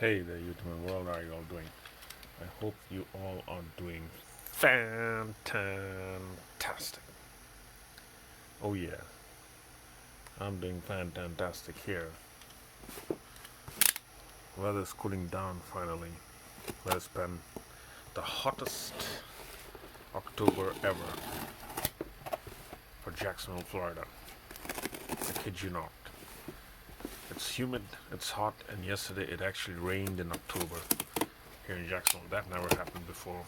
Hey there, YouTube world. How are you all doing? I hope you all are doing fantastic. Oh yeah, I'm doing fantastic here. Weather's cooling down finally. It's been the hottest October ever for Jacksonville, Florida. I kid you not. It's humid, it's hot, and yesterday it actually rained in October here in Jacksonville. That never happened before.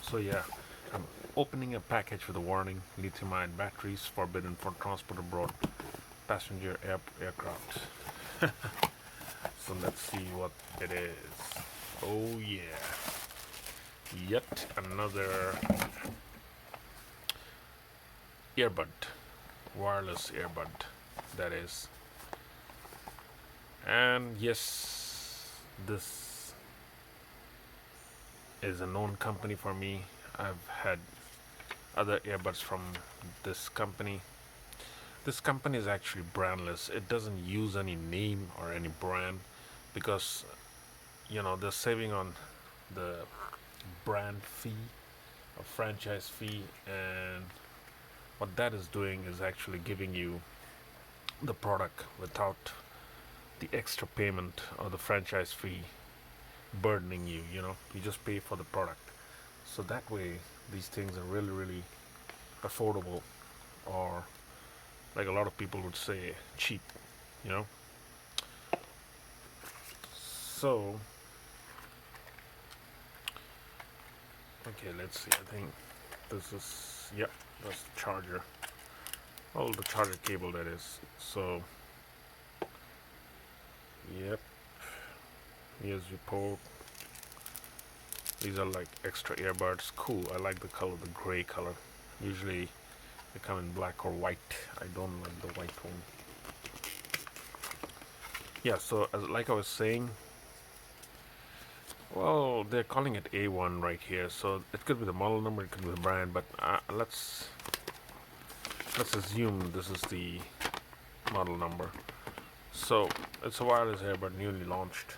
So yeah, I'm opening a package with a warning: lithium-ion batteries forbidden for transport abroad, passenger aircraft. So let's see what it is. Oh yeah, yet another earbud, wireless earbud, that is. And yes, this is a known company for me. I've had other earbuds from this company. This company is actually brandless. It doesn't use any name or any brand because they're saving on the brand fee, a franchise fee, and what that is doing is actually giving you the product without the extra payment or the franchise fee burdening you. You just pay for the product. So that way, these things are really, really affordable, or like a lot of people would say, cheap. You know. So okay, let's see. I think this is, yep, that's the charger. Oh, the charger cable, that is. So yep, USB port. These are like extra earbuds. Cool. I like the color, the gray color. Usually they come in black or white. I don't like the white one. Yeah, so like I was saying, well, they're calling it A1 right here. So it could be the model number, it could be the brand, but let's assume this is the model number. So it's a wireless earbud, newly launched,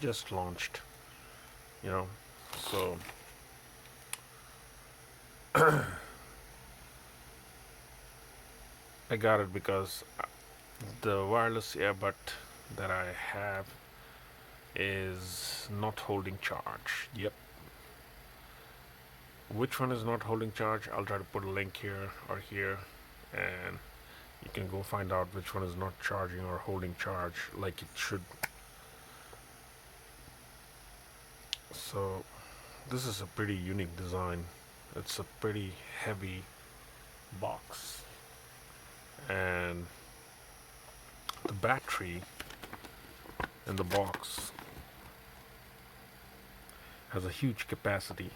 just launched. You know, so I got it because the wireless earbud that I have is not holding charge. Yep. Which one is not holding charge? I'll try to put a link here or here, and you can go find out which one is not charging or holding charge like it should. So this is a pretty unique design. It's a pretty heavy box, and the battery in the box has a huge capacity.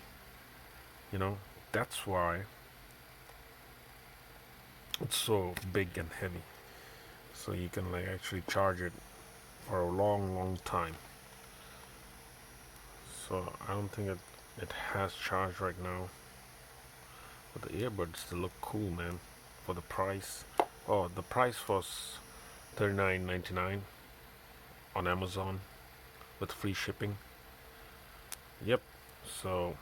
You know, that's why it's so big and heavy. So you can like actually charge it for a long, long time. So I don't think it has charge right now. But the earbuds, they look cool, man. For the price. Oh, the price was $39.99 on Amazon with free shipping. Yep. So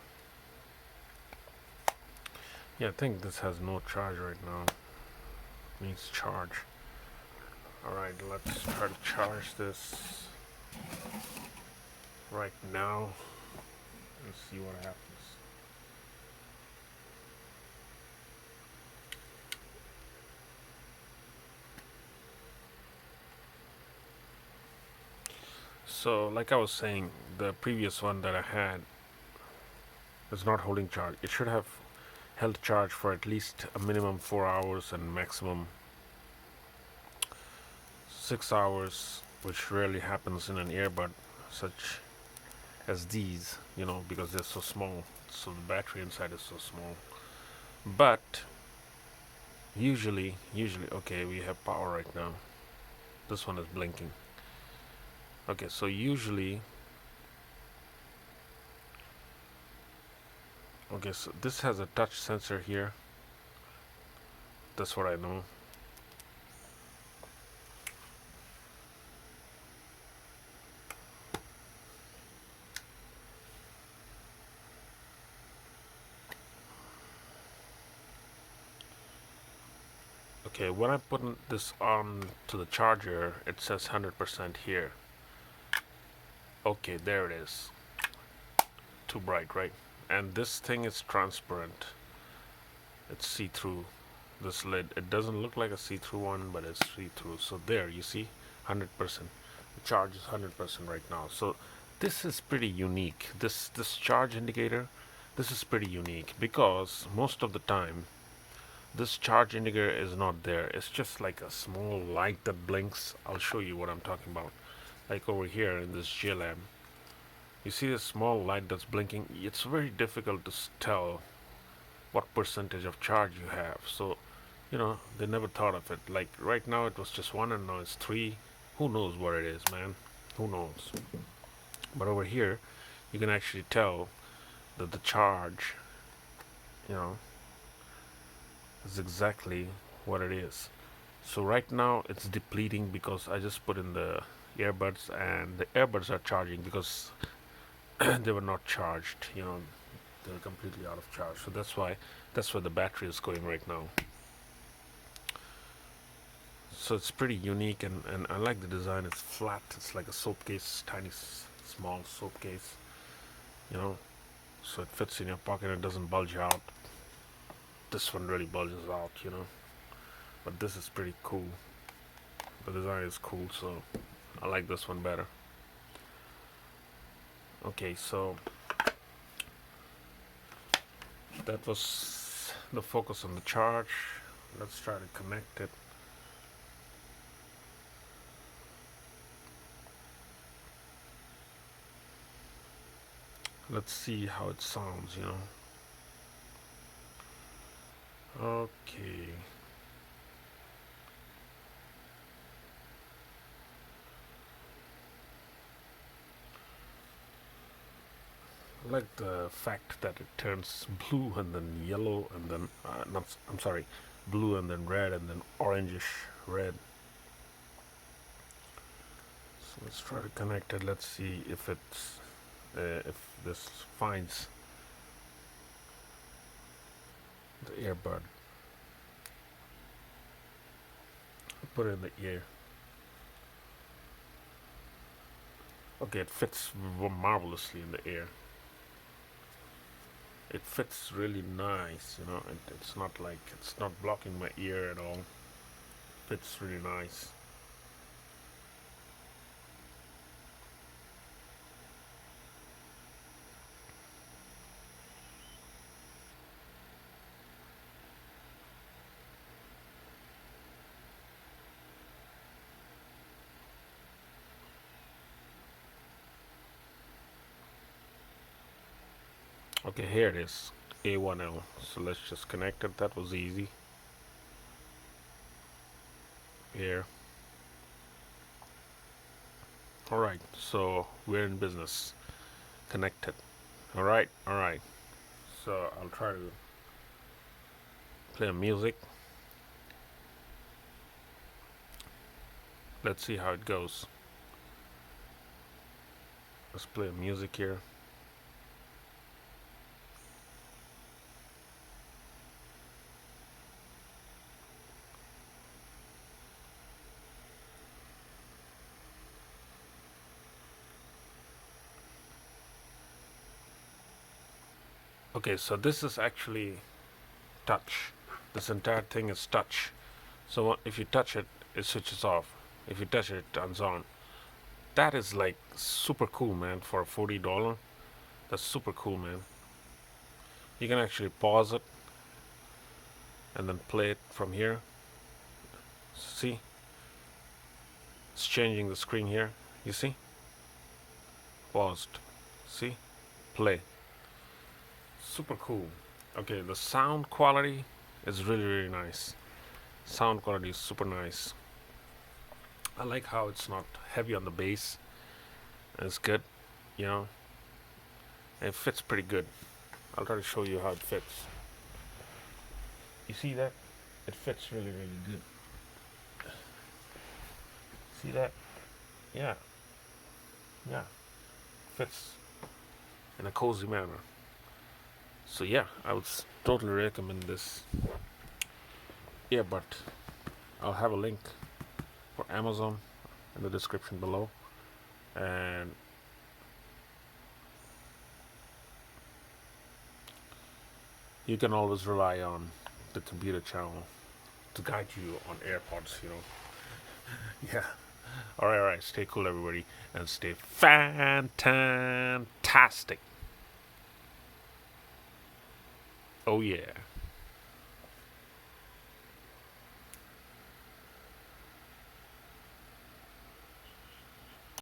yeah, I think this has no charge right now. Needs charge. Alright, let's try to charge this right now and see what happens. So, like I was saying, the previous one that I had is not holding charge. It should have held charge for at least a minimum 4 hours and maximum 6 hours, which rarely happens in an earbud such as these, because they're so small. So the battery inside is so small. But usually, okay, we have power right now. This one is blinking. Okay, so usually, okay, so this has a touch sensor here. That's what I know. Okay, when I put this on to the charger, it says 100% here. Okay, there it is. Too bright, right? And this thing is transparent. It's see-through. This lid, it doesn't look like a see-through one, but it's see-through. So there, you see, 100%. The charge is 100% right now. So this is pretty unique. This charge indicator, this is pretty unique because most of the time this charge indicator is not there. It's just like a small light that blinks. I'll show you what I'm talking about. Like over here in this JLab, you see this small light that's blinking. It's very difficult to tell what percentage of charge you have. So, they never thought of it. Like right now it was just one and now it's three. Who knows what it is, man? Who knows? But over here, you can actually tell that the charge, you know, is exactly what it is. So right now it's depleting because I just put in the earbuds and the earbuds are charging because they were not charged, they're completely out of charge. So that's where the battery is going right now. So it's pretty unique and I like the design. It's flat, it's like a soap case, tiny small soap case, you know, so it fits in your pocket and it doesn't bulge out. This one really bulges out. But this is pretty cool. The design is cool, so I like this one better. Okay, so that was the focus on the charge. Let's try to connect it. Let's see how it sounds. Okay. I like the fact that it turns blue and then yellow and then not I'm sorry, blue and then red and then orangish red. So let's try to connect it. Let's see if if this finds the earbud. Put it in the ear. Okay, it fits marvelously in the ear. It fits really nice. It's not blocking my ear at all. Fits really nice. Okay, here it is, A1L. So let's just connect it. That was easy. Here. Alright, so we're in business. Connected. Alright. So I'll try to play music. Let's see how it goes. Let's play music here. Okay, so this is actually touch. This entire thing is touch. So if you touch it, it switches off. If you touch it, it turns on. That is like super cool, man. For $40, that's super cool, man. You can actually pause it and then play it from here. See? It's changing the screen here. You see? Paused. See? Play. Super cool. Okay, the sound quality is really nice. Sound quality is super nice. I like how it's not heavy on the bass. It's good, you know. It fits pretty good. I'll try to show you how it fits. You see that? It fits really good. See that? Yeah. Fits in a cozy manner. So yeah, I would totally recommend this earbud I'll have a link for Amazon in the description below, and you can always rely on the computer channel to guide you on AirPods. Yeah. All right. Stay cool, everybody, and stay fantastic. Oh yeah.